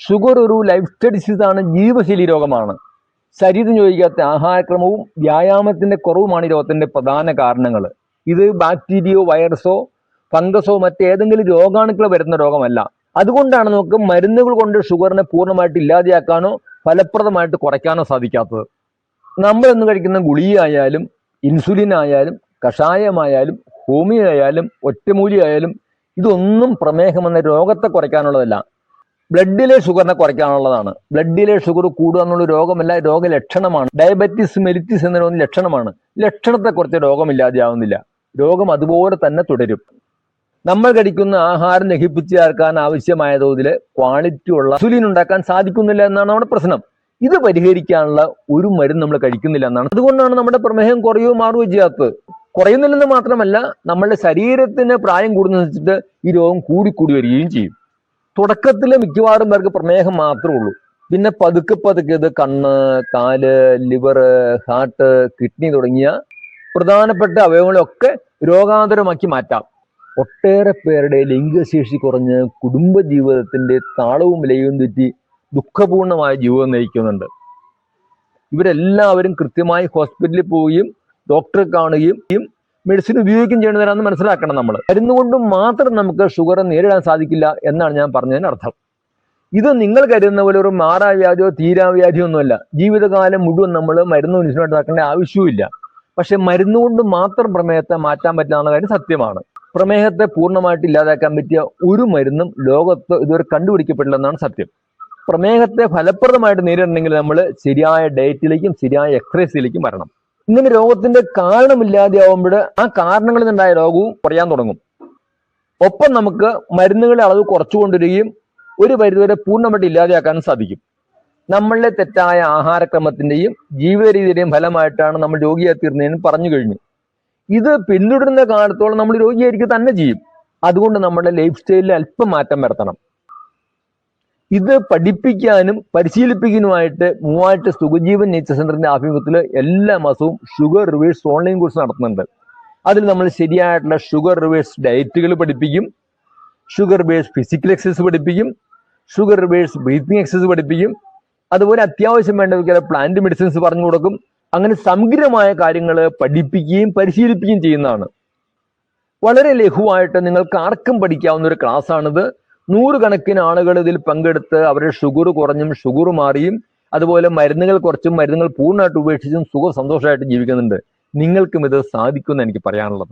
Sugar ഒരു life style ഡിസീസാണ്, ജീവശൈലി രോഗമാണ്. ശരീരം യോജിക്കാത്ത ആഹാരക്രമവും വ്യായാമത്തിന്റെ കുറവുമാണ് ഈ രോഗത്തിന്റെ പ്രധാന കാരണങ്ങൾ. ഇത് ബാക്ടീരിയയോ വൈറസോ ഫംഗസോ മറ്റേതെങ്കിലും രോഗാണുക്കൾ വരുന്ന രോഗമല്ല. അതുകൊണ്ടാണ് നമുക്ക് മരുന്നുകൾ കൊണ്ട് ഷുഗറിനെ പൂർണ്ണമായിട്ട് ഇല്ലാതെയാക്കാനോ ഫലപ്രദമായിട്ട് കുറയ്ക്കാനോ സാധിക്കാത്തത്. നമ്മൾ ഇന്ന് കഴിക്കുന്ന ഗുളികയായാലും ഇൻസുലിൻ ആയാലും കഷായമായാലും ഹോമിയോ ആയാലും ഒറ്റമൂലി ആയാലും ഇതൊന്നും പ്രമേഹം എന്ന രോഗത്തെ കുറയ്ക്കാനുള്ളതല്ല, ബ്ലഡിലെ ഷുഗറിനെ കുറയ്ക്കാനുള്ളതാണ്. ബ്ലഡിലെ ഷുഗർ കൂടുക എന്നുള്ള രോഗമല്ല, രോഗലക്ഷണമാണ്. ഡയബറ്റിസ് മെലിറ്റിസ് എന്നൊരു ലക്ഷണമാണ്. ലക്ഷണത്തെ കുറിച്ച് രോഗമില്ലാതെയാവുന്നില്ല, രോഗം അതുപോലെ തന്നെ തുടരും. നമ്മൾ കഴിക്കുന്ന ആഹാരം ദഹിപ്പിച്ച് ചേർക്കാൻ ആവശ്യമായ തോതിൽ ക്വാളിറ്റി ഉള്ള ഇൻസുലിൻ ഉണ്ടാക്കാൻ സാധിക്കുന്നില്ല എന്നാണ് നമ്മുടെ പ്രശ്നം. ഇത് പരിഹരിക്കാനുള്ള ഒരു മരുന്ന് നമ്മൾ കഴിക്കുന്നില്ല എന്നാണ്. അതുകൊണ്ടാണ് നമ്മുടെ പ്രമേഹം കുറയുകയോ മാറുകയോ ചെയ്യാത്തത്. കുറയുന്നില്ലെന്ന് മാത്രമല്ല, നമ്മളുടെ ശരീരത്തിന് പ്രായം കൂടുന്നതനുസരിച്ചിട്ട് ഈ രോഗം കൂടിക്കൂടി വരികയും ചെയ്യും. തുടക്കത്തിൽ മിക്കവാറും പേർക്ക് പ്രമേഹം മാത്രമേ ഉള്ളൂ. പിന്നെ പതുക്കെ പതുക്കെ ഇത് കണ്ണ്, കാല്, ലിവർ, ഹാർട്ട്, കിഡ്നി തുടങ്ങിയ പ്രധാനപ്പെട്ട അവയവങ്ങളൊക്കെ രോഗാതുരമാക്കി മാറ്റാം. ഒട്ടേറെ പേരുടെ ലിംഗശേഷി കുറഞ്ഞ് കുടുംബജീവിതത്തിന്റെ താളവും ലയവും തെറ്റി ദുഃഖപൂർണമായ ജീവിതം നയിക്കുന്നുണ്ട്. ഇവരെല്ലാവരും കൃത്യമായി ഹോസ്പിറ്റലിൽ പോവുകയും ഡോക്ടറെ കാണുകയും മെഡിസിൻ ഉപയോഗിക്കുകയും ചെയ്യണമെന്ന് മനസ്സിലാക്കണം. നമ്മൾ മരുന്നുകൊണ്ടും മാത്രം നമുക്ക് ഷുഗർ നേരിടാൻ സാധിക്കില്ല എന്നാണ് ഞാൻ പറഞ്ഞതിന് അർത്ഥം. ഇത് നിങ്ങൾ കരുതുന്ന പോലെ ഒരു മാറാവ്യാധിയോ തീരാവ്യാധിയോ ഒന്നുമല്ല. ജീവിതകാലം മുഴുവൻ നമ്മൾ മരുന്ന് ഇൻസുലിനായിട്ട് നടക്കേണ്ട ആവശ്യവുമില്ല. പക്ഷെ മരുന്നുകൊണ്ട് മാത്രം പ്രമേഹത്തെ മാറ്റാൻ പറ്റാവുന്ന കാര്യം സത്യമാണ്. പ്രമേഹത്തെ പൂർണ്ണമായിട്ട് ഇല്ലാതാക്കാൻ പറ്റിയ ഒരു മരുന്നും ലോകത്ത് ഇതുവരെ കണ്ടുപിടിക്കപ്പെടില്ലെന്നാണ് സത്യം. പ്രമേഹത്തെ ഫലപ്രദമായിട്ട് നേരിടണമെങ്കിൽ നമ്മൾ ശരിയായ ഡയറ്റിലേക്കും ശരിയായ എക്സസൈസിലേക്കും വരണം. ഇങ്ങനെ രോഗത്തിന്റെ കാരണമില്ലാതെയാവുമ്പോൾ ആ കാരണങ്ങളിൽ നിന്നുണ്ടായ രോഗവും കുറയാൻ തുടങ്ങും. ഒപ്പം നമുക്ക് മരുന്നുകളുടെ അളവ് കുറച്ചുകൊണ്ടിരിക്കുകയും ഒരു പരിധിവരെ പൂർണ്ണമായിട്ട് ഇല്ലാതെയാക്കാനും സാധിക്കും. നമ്മളുടെ തെറ്റായ ആഹാരക്രമത്തിന്റെയും ജീവിത രീതിയുടെയും ഫലമായിട്ടാണ് നമ്മൾ രോഗിയായി തീർന്നതെന്ന് പറഞ്ഞു കഴിഞ്ഞു. ഇത് പിന്തുടരുന്ന കാലത്തോളം നമ്മൾ രോഗിയായിരിക്കും തന്നെ ചെയ്യും. അതുകൊണ്ട് നമ്മുടെ ലൈഫ് സ്റ്റൈലിൽ അല്പം മാറ്റം വരുത്തണം. ഇത് പഠിപ്പിക്കാനും പരിശീലിപ്പിക്കാനുമായിട്ട് മൂവാറ്റ് സുഖജീവൻ നേച്ചർ സെന്ററിന്റെ ആഭിമുഖ്യത്തിൽ എല്ലാ മാസവും ഷുഗർ റിവേഴ്സ് ഓൺലൈൻ കോഴ്സ് നടത്തുന്നുണ്ട്. അതിൽ നമ്മൾ ശരിയായിട്ടുള്ള ഷുഗർ റിവേഴ്സ് ഡയറ്റുകൾ പഠിപ്പിക്കും, ഷുഗർ ബേസ് ഫിസിക്കൽ എക്സസൈസ് പഠിപ്പിക്കും, ഷുഗർ റിവേഴ്സ് ബ്രീത്തിങ് എക്സസൈസ് പഠിപ്പിക്കും. അതുപോലെ അത്യാവശ്യം വേണ്ട പ്ലാന്റ് മെഡിസിൻസ് പറഞ്ഞു കൊടുക്കും. അങ്ങനെ സമഗ്രമായ കാര്യങ്ങൾ പഠിപ്പിക്കുകയും പരിശീലിപ്പിക്കുകയും ചെയ്യുന്നതാണ്. വളരെ ലഘുവായിട്ട് നിങ്ങൾക്ക് ആർക്കും പഠിക്കാവുന്ന ഒരു ക്ലാസ്സാണിത്. 100 കണക്കിന് ആളുകൾ ഇതിൽ പങ്കെടുത്ത് അവരുടെ ഷുഗർ കുറഞ്ഞും ഷുഗർ മാറിയും അതുപോലെ മരുന്നുകൾ കുറച്ചും മരുന്നുകൾ പൂർണ്ണമായിട്ട് ഉപേക്ഷിച്ചും സന്തോഷമായിട്ട് ജീവിക്കുന്നുണ്ട്. നിങ്ങൾക്കും ഇത് സാധിക്കുമെന്ന് എനിക്ക് പറയാനുള്ളത്.